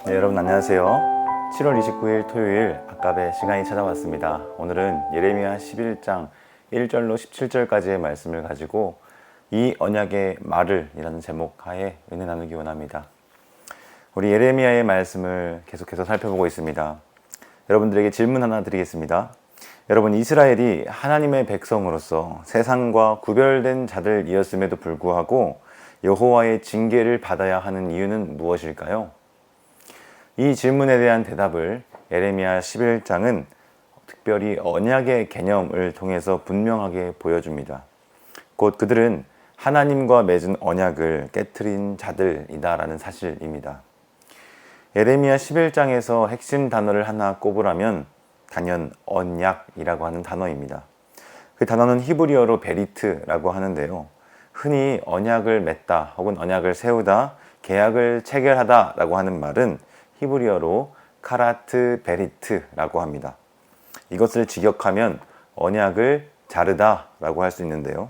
네, 여러분 안녕하세요. 7월 29일 토요일 아깝의 시간이 찾아왔습니다. 오늘은 예레미야 11장 1절로 17절까지의 말씀을 가지고 이 언약의 말을 이라는 제목 하에 은혜 나누기 원합니다. 우리 예레미야의 말씀을 계속해서 살펴보고 있습니다. 여러분들에게 질문 하나 드리겠습니다. 여러분, 이스라엘이 하나님의 백성으로서 세상과 구별된 자들이었음에도 불구하고 여호와의 징계를 받아야 하는 이유는 무엇일까요? 이 질문에 대한 대답을 예레미야 11장은 특별히 언약의 개념을 통해서 분명하게 보여줍니다. 곧 그들은 하나님과 맺은 언약을 깨트린 자들이다라는 사실입니다. 예레미야 11장에서 핵심 단어를 하나 꼽으라면 단연 언약이라고 하는 단어입니다. 그 단어는 히브리어로 베리트라고 하는데요. 흔히 언약을 맺다 혹은 언약을 세우다, 계약을 체결하다 라고 하는 말은 히브리어로 카라트 베리트라고 합니다. 이것을 직역하면 언약을 자르다 라고 할 수 있는데요.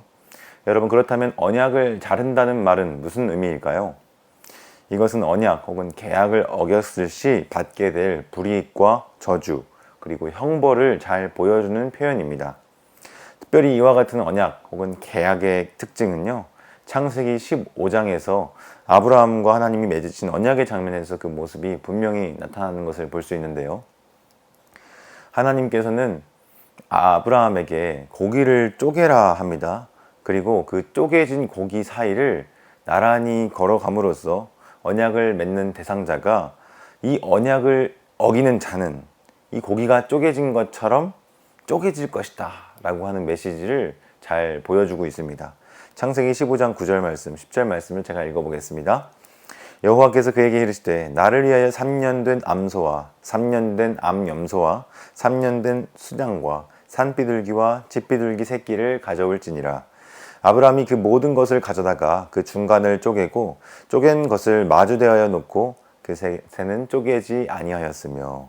여러분, 그렇다면 언약을 자른다는 말은 무슨 의미일까요? 이것은 언약 혹은 계약을 어겼을 시 받게 될 불이익과 저주 그리고 형벌을 잘 보여주는 표현입니다. 특별히 이와 같은 언약 혹은 계약의 특징은요, 창세기 15장에서 아브라함과 하나님이 맺으신 언약의 장면에서 그 모습이 분명히 나타나는 것을 볼 수 있는데요. 하나님께서는 아브라함에게 고기를 쪼개라 합니다. 그리고 그 쪼개진 고기 사이를 나란히 걸어감으로써 언약을 맺는 대상자가 이 언약을 어기는 자는 이 고기가 쪼개진 것처럼 쪼개질 것이다 라고 하는 메시지를 잘 보여주고 있습니다. 창세기 15장 9절 말씀, 10절 말씀을 제가 읽어보겠습니다. 여호와께서 그에게 이르시되 나를 위하여 3년 된 암소와 3년 된 암염소와 3년 된 수양과 산비둘기와 집비둘기 새끼를 가져올지니라. 아브라함이 그 모든 것을 가져다가 그 중간을 쪼개고 쪼갠 것을 마주대하여 놓고 그 새는 쪼개지 아니하였으며.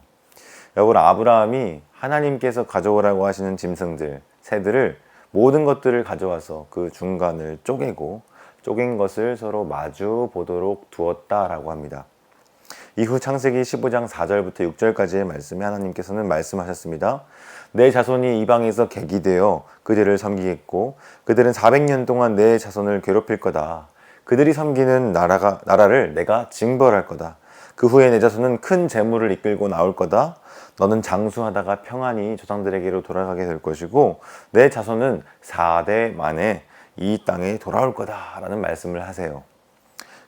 여러분, 아브라함이 하나님께서 가져오라고 하시는 짐승들, 새들을 모든 것들을 가져와서 그 중간을 쪼개고 쪼갠 것을 서로 마주 보도록 두었다라고 합니다. 이후 창세기 15장 4절부터 6절까지의 말씀에 하나님께서는 말씀하셨습니다. 내 자손이 이방에서 객이 되어 그들을 섬기겠고 그들은 400년 동안 내 자손을 괴롭힐 거다. 그들이 섬기는 나라를 내가 징벌할 거다. 그 후에 내 자손은 큰 재물을 이끌고 나올 거다. 너는 장수하다가 평안히 조상들에게로 돌아가게 될 것이고 내 자손은 4대 만에 이 땅에 돌아올 거다라는 말씀을 하세요.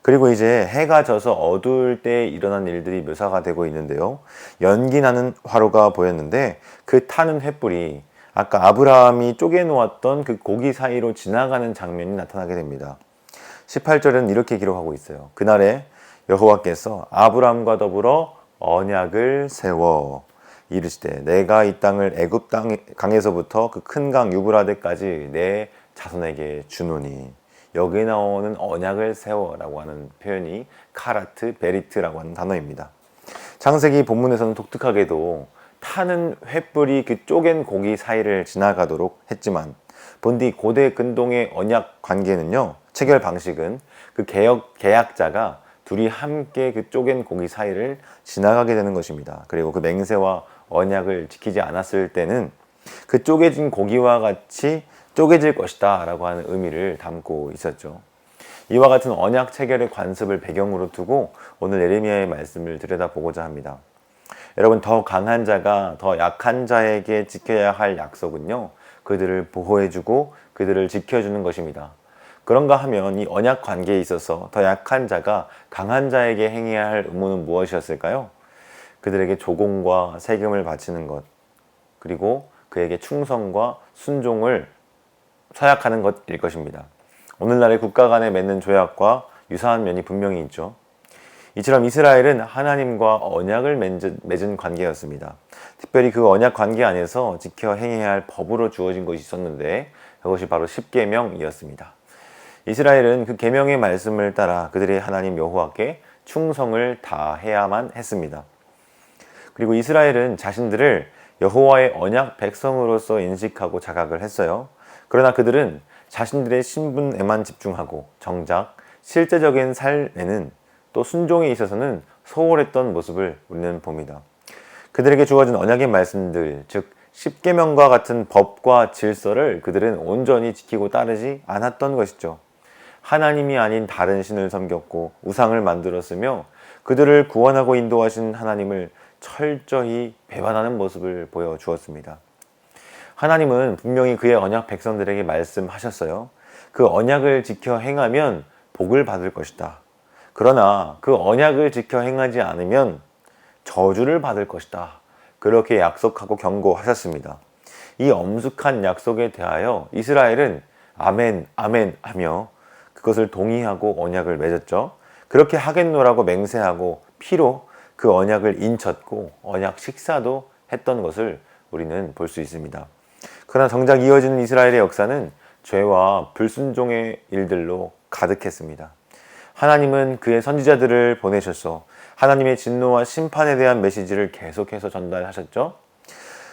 그리고 이제 해가 져서 어두울 때 일어난 일들이 묘사가 되고 있는데요. 연기 나는 화로가 보였는데 그 타는 횃불이 아까 아브라함이 쪼개놓았던 그 고기 사이로 지나가는 장면이 나타나게 됩니다. 18절은 이렇게 기록하고 있어요. 그날에 여호와께서 아브라함과 더불어 언약을 세워 이르시되 내가 이 땅을 애굽 땅 강에서부터 그 큰 강 유브라데까지 내 자손에게 주노니. 여기에 나오는 언약을 세워라고 하는 표현이 카라트 베리트라고 하는 단어입니다. 창세기 본문에서는 독특하게도 타는 횃불이 그 쪼갠 고기 사이를 지나가도록 했지만 본디 고대 근동의 언약 관계는요, 체결 방식은 그 계약자가 둘이 함께 그 쪼갠 고기 사이를 지나가게 되는 것입니다. 그리고 그 맹세와 언약을 지키지 않았을 때는 그 쪼개진 고기와 같이 쪼개질 것이다 라고 하는 의미를 담고 있었죠. 이와 같은 언약 체결의 관습을 배경으로 두고 오늘 예레미야의 말씀을 들여다보고자 합니다. 여러분, 더 강한 자가 더 약한 자에게 지켜야 할 약속은요, 그들을 보호해주고 그들을 지켜주는 것입니다. 그런가 하면 이 언약 관계에 있어서 더 약한 자가 강한 자에게 행해야 할 의무는 무엇이었을까요? 그들에게 조공과 세금을 바치는 것, 그리고 그에게 충성과 순종을 서약하는 것일 것입니다. 오늘날의 국가 간에 맺는 조약과 유사한 면이 분명히 있죠. 이처럼 이스라엘은 하나님과 언약을 맺은 관계였습니다. 특별히 그 언약 관계 안에서 지켜 행해야 할 법으로 주어진 것이 있었는데 그것이 바로 십계명이었습니다. 이스라엘은 그 계명의 말씀을 따라 그들의 하나님 여호와께 충성을 다해야만 했습니다. 그리고 이스라엘은 자신들을 여호와의 언약 백성으로서 인식하고 자각을 했어요. 그러나 그들은 자신들의 신분에만 집중하고 정작 실제적인 삶에는 또 순종에 있어서는 소홀했던 모습을 우리는 봅니다. 그들에게 주어진 언약의 말씀들, 즉 십계명과 같은 법과 질서를 그들은 온전히 지키고 따르지 않았던 것이죠. 하나님이 아닌 다른 신을 섬겼고 우상을 만들었으며 그들을 구원하고 인도하신 하나님을 철저히 배반하는 모습을 보여주었습니다. 하나님은 분명히 그의 언약 백성들에게 말씀하셨어요. 그 언약을 지켜 행하면 복을 받을 것이다. 그러나 그 언약을 지켜 행하지 않으면 저주를 받을 것이다. 그렇게 약속하고 경고하셨습니다. 이 엄숙한 약속에 대하여 이스라엘은 아멘, 아멘 하며 그것을 동의하고 언약을 맺었죠. 그렇게 하겠노라고 맹세하고 피로 그 언약을 인쳤고 언약 식사도 했던 것을 우리는 볼 수 있습니다. 그러나 정작 이어지는 이스라엘의 역사는 죄와 불순종의 일들로 가득했습니다. 하나님은 그의 선지자들을 보내셔서 하나님의 진노와 심판에 대한 메시지를 계속해서 전달하셨죠.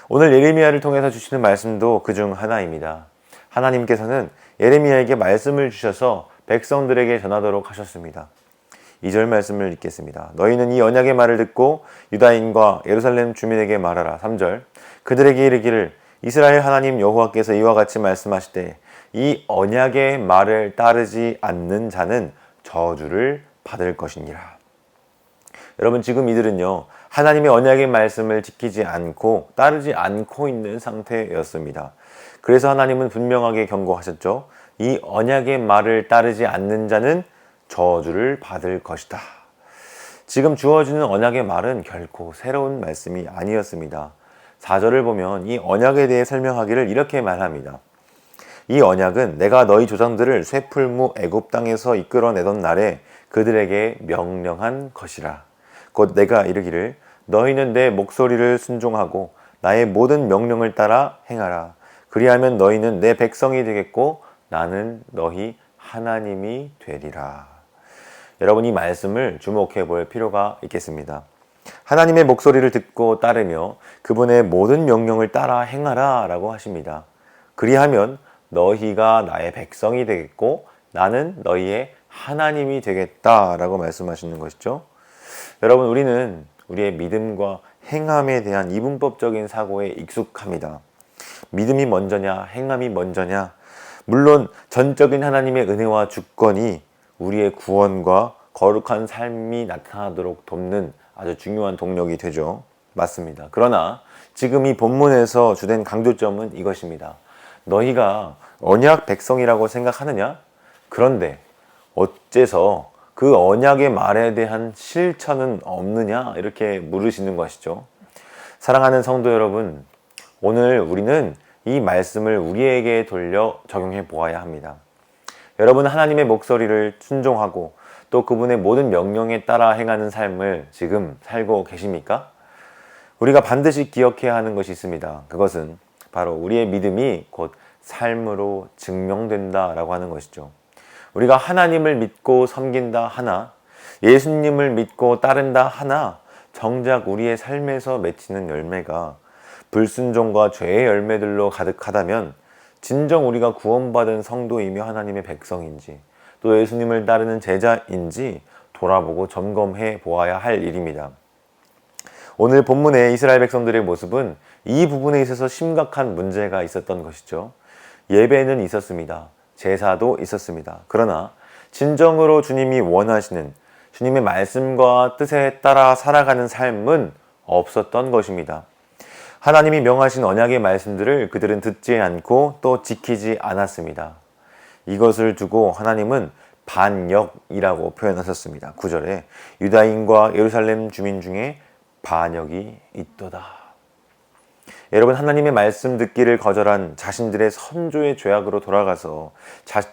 오늘 예레미야를 통해서 주시는 말씀도 그중 하나입니다. 하나님께서는 예레미야에게 말씀을 주셔서 백성들에게 전하도록 하셨습니다. 2절 말씀을 읽겠습니다. 너희는 이 언약의 말을 듣고 유다인과 예루살렘 주민에게 말하라. 3절 그들에게 이르기를 이스라엘 하나님 여호와께서 이와 같이 말씀하시되 이 언약의 말을 따르지 않는 자는 저주를 받을 것이니라. 여러분 지금 이들은요 하나님의 언약의 말씀을 지키지 않고 따르지 않고 있는 상태였습니다. 그래서 하나님은 분명하게 경고하셨죠. 이 언약의 말을 따르지 않는 자는 저주를 받을 것이다. 지금 주어지는 언약의 말은 결코 새로운 말씀이 아니었습니다. 4절을 보면 이 언약에 대해 설명하기를 이렇게 말합니다. 이 언약은 내가 너희 조상들을 쇠풀무 애굽 땅에서 이끌어내던 날에 그들에게 명령한 것이라. 곧 내가 이르기를 너희는 내 목소리를 순종하고 나의 모든 명령을 따라 행하라. 그리하면 너희는 내 백성이 되겠고 나는 너희 하나님이 되리라. 여러분 이 말씀을 주목해 볼 필요가 있겠습니다. 하나님의 목소리를 듣고 따르며 그분의 모든 명령을 따라 행하라 라고 하십니다. 그리하면 너희가 나의 백성이 되겠고 나는 너희의 하나님이 되겠다 라고 말씀하시는 것이죠. 여러분 우리는 우리의 믿음과 행함에 대한 이분법적인 사고에 익숙합니다. 믿음이 먼저냐 행함이 먼저냐. 물론 전적인 하나님의 은혜와 주권이 우리의 구원과 거룩한 삶이 나타나도록 돕는 아주 중요한 동력이 되죠. 맞습니다. 그러나 지금 이 본문에서 주된 강조점은 이것입니다. 너희가 언약 백성이라고 생각하느냐? 그런데 어째서 그 언약의 말에 대한 실천은 없느냐? 이렇게 물으시는 것이죠. 사랑하는 성도 여러분, 오늘 우리는 이 말씀을 우리에게 돌려 적용해 보아야 합니다. 여러분 하나님의 목소리를 순종하고 또 그분의 모든 명령에 따라 행하는 삶을 지금 살고 계십니까? 우리가 반드시 기억해야 하는 것이 있습니다. 그것은 바로 우리의 믿음이 곧 삶으로 증명된다라고 하는 것이죠. 우리가 하나님을 믿고 섬긴다 하나, 예수님을 믿고 따른다 하나, 정작 우리의 삶에서 맺히는 열매가 불순종과 죄의 열매들로 가득하다면 진정 우리가 구원받은 성도이며 하나님의 백성인지 또 예수님을 따르는 제자인지 돌아보고 점검해 보아야 할 일입니다. 오늘 본문의 이스라엘 백성들의 모습은 이 부분에 있어서 심각한 문제가 있었던 것이죠. 예배는 있었습니다. 제사도 있었습니다. 그러나 진정으로 주님이 원하시는 주님의 말씀과 뜻에 따라 살아가는 삶은 없었던 것입니다. 하나님이 명하신 언약의 말씀들을 그들은 듣지 않고 또 지키지 않았습니다. 이것을 두고 하나님은 반역이라고 표현하셨습니다. 9절에 유다인과 예루살렘 주민 중에 반역이 있도다. 여러분 하나님의 말씀 듣기를 거절한 자신들의 선조의 죄악으로 돌아가서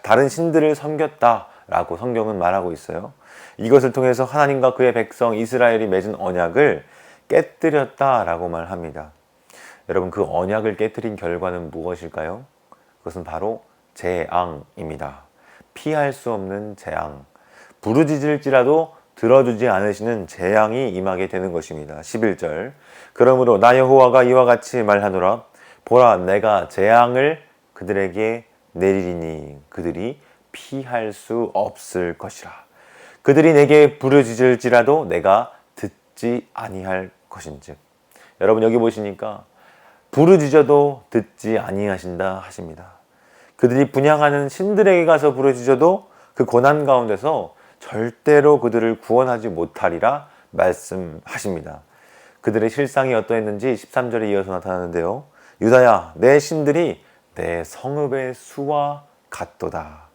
다른 신들을 섬겼다라고 성경은 말하고 있어요. 이것을 통해서 하나님과 그의 백성 이스라엘이 맺은 언약을 깨뜨렸다라고 말합니다. 여러분 그 언약을 깨뜨린 결과는 무엇일까요? 그것은 바로 재앙입니다. 피할 수 없는 재앙. 부르짖을지라도 들어주지 않으시는 재앙이 임하게 되는 것입니다. 11절 그러므로 나 여호와가 이와 같이 말하노라. 보라 내가 재앙을 그들에게 내리리니 그들이 피할 수 없을 것이라. 그들이 내게 부르짖을지라도 내가 듣지 아니할 것인즉. 여러분 여기 보시니까 부르짖어도 듣지 아니하신다 하십니다. 그들이 분향하는 신들에게 가서 부르짖어도 그 고난 가운데서 절대로 그들을 구원하지 못하리라 말씀하십니다. 그들의 실상이 어떠했는지 13절에 이어서 나타나는데요. 유다야, 내 신들이 내 성읍의 수와 같도다.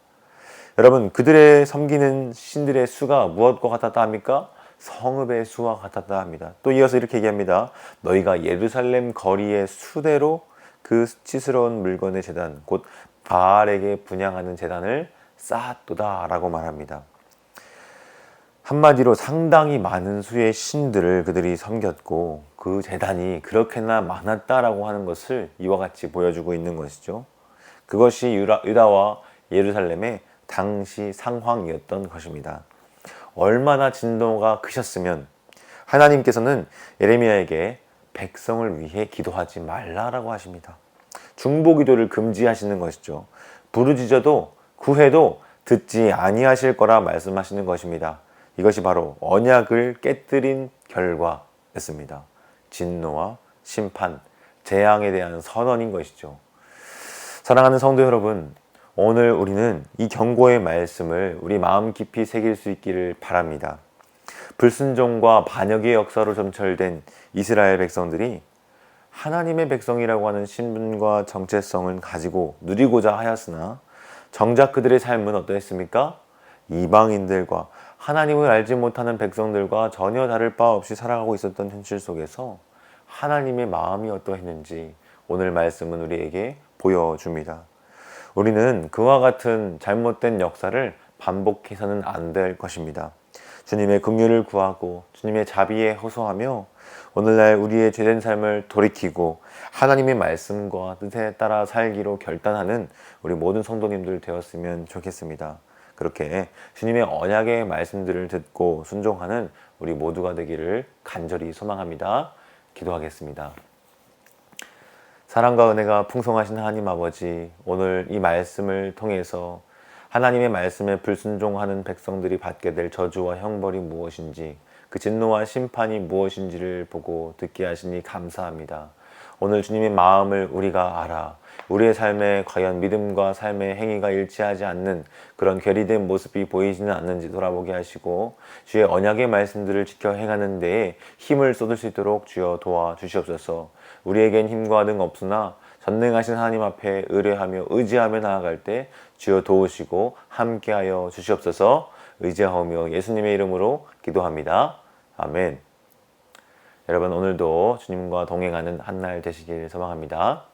여러분, 그들의 섬기는 신들의 수가 무엇과 같았다 합니까? 성읍의 수와 같았다 합니다. 또 이어서 이렇게 얘기합니다. 너희가 예루살렘 거리의 수대로 그 수치스러운 물건의 제단, 곧 바알에게 분향하는 제단을 쌓았도다 라고 말합니다. 한마디로 상당히 많은 수의 신들을 그들이 섬겼고 그 제단이 그렇게나 많았다라고 하는 것을 이와 같이 보여주고 있는 것이죠. 그것이 유다와 예루살렘의 당시 상황이었던 것입니다. 얼마나 진노가 크셨으면 하나님께서는 예레미야에게 백성을 위해 기도하지 말라라고 하십니다. 중보기도를 금지하시는 것이죠. 부르짖어도 구해도 듣지 아니하실 거라 말씀하시는 것입니다. 이것이 바로 언약을 깨뜨린 결과였습니다. 진노와 심판, 재앙에 대한 선언인 것이죠. 사랑하는 성도 여러분, 오늘 우리는 이 경고의 말씀을 우리 마음 깊이 새길 수 있기를 바랍니다. 불순종과 반역의 역사로 점철된 이스라엘 백성들이 하나님의 백성이라고 하는 신분과 정체성을 가지고 누리고자 하였으나 정작 그들의 삶은 어떠했습니까? 이방인들과 하나님을 알지 못하는 백성들과 전혀 다를 바 없이 살아가고 있었던 현실 속에서 하나님의 마음이 어떠했는지 오늘 말씀은 우리에게 보여줍니다. 우리는 그와 같은 잘못된 역사를 반복해서는 안 될 것입니다. 주님의 긍휼을 구하고 주님의 자비에 호소하며 오늘날 우리의 죄된 삶을 돌이키고 하나님의 말씀과 뜻에 따라 살기로 결단하는 우리 모든 성도님들 되었으면 좋겠습니다. 그렇게 주님의 언약의 말씀들을 듣고 순종하는 우리 모두가 되기를 간절히 소망합니다. 기도하겠습니다. 사랑과 은혜가 풍성하신 하나님 아버지, 오늘 이 말씀을 통해서 하나님의 말씀에 불순종하는 백성들이 받게 될 저주와 형벌이 무엇인지, 그 진노와 심판이 무엇인지를 보고 듣게 하시니 감사합니다. 오늘 주님의 마음을 우리가 알아 우리의 삶에 과연 믿음과 삶의 행위가 일치하지 않는 그런 괴리된 모습이 보이지는 않는지 돌아보게 하시고 주의 언약의 말씀들을 지켜 행하는 데에 힘을 쏟을 수 있도록 주여 도와주시옵소서. 우리에겐 힘과 능 없으나 전능하신 하나님 앞에 의뢰하며 의지하며 나아갈 때 주여 도우시고 함께하여 주시옵소서. 의지하며 예수님의 이름으로 기도합니다. 아멘. 여러분 오늘도 주님과 동행하는 한 날 되시길 소망합니다.